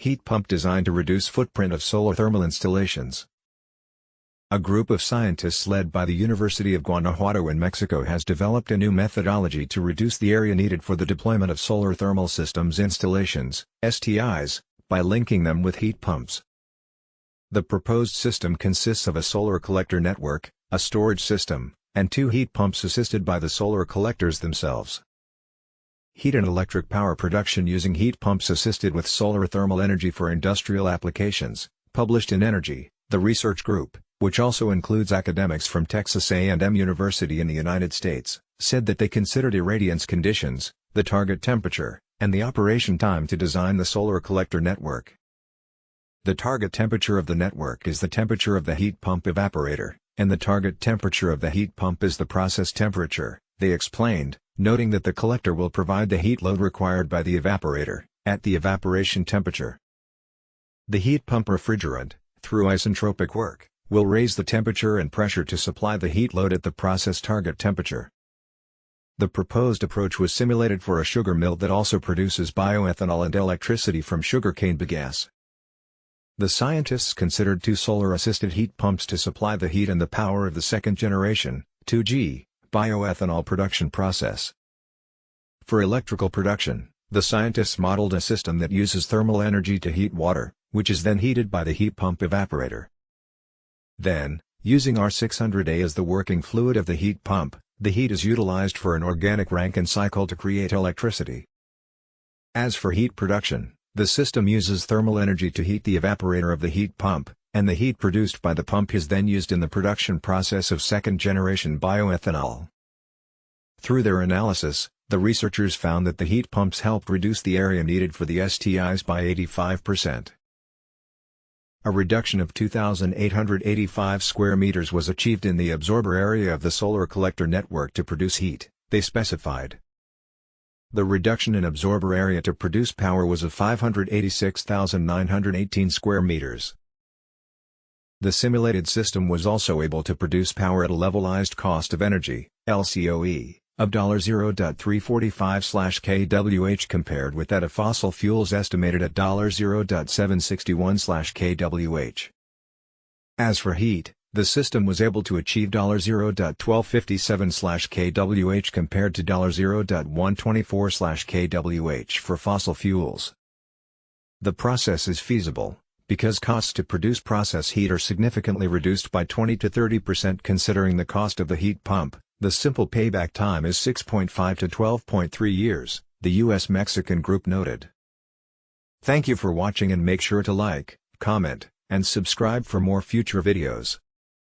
Heat pump designed to reduce footprint of solar thermal installations. A group of scientists led by the University of Guanajuato in Mexico has developed a new methodology to reduce the area needed for the deployment of solar thermal systems installations, STIs, by linking them with heat pumps. The proposed system consists of a solar collector network, a storage system, and 2 heat pumps assisted by the solar collectors themselves. Heat and electric power production using heat pumps assisted with solar thermal energy for industrial applications, published in Energy, the research group, which also includes academics from Texas A&M University in the United States, said that they considered irradiance conditions, the target temperature, and the operation time to design the solar collector network. The target temperature of the network is the temperature of the heat pump evaporator, and the target temperature of the heat pump is the process temperature, they explained, noting that the collector will provide the heat load required by the evaporator, at the evaporation temperature. The heat pump refrigerant, through isentropic work, will raise the temperature and pressure to supply the heat load at the process target temperature. The proposed approach was simulated for a sugar mill that also produces bioethanol and electricity from sugarcane bagasse. The scientists considered 2 solar-assisted heat pumps to supply the heat and the power of the second-generation, 2G, bioethanol production process. For electrical production, the scientists modeled a system that uses thermal energy to heat water, which is then heated by the heat pump evaporator. Then, using R600A as the working fluid of the heat pump, the heat is utilized for an organic Rankine cycle to create electricity. As for heat production, the system uses thermal energy to heat the evaporator of the heat pump, and the heat produced by the pump is then used in the production process of second-generation bioethanol. Through their analysis, the researchers found that the heat pumps helped reduce the area needed for the STIs by 85%. A reduction of 2,885 square meters was achieved in the absorber area of the solar collector network to produce heat, they specified. The reduction in absorber area to produce power was of 586,918 square meters. The simulated system was also able to produce power at a levelized cost of energy, LCOE, of $0.345/kWh compared with that of fossil fuels estimated at $0.761/kWh. As for heat, the system was able to achieve $0.1257/kWh compared to $0.124/kWh for fossil fuels. The process is feasible, because costs to produce process heat are significantly reduced by 20 to 30% considering the cost of the heat pump. The simple payback time is 6.5 to 12.3 years, the U.S.-Mexican group noted. Thank you for watching and make sure to like, comment, and subscribe for more future videos.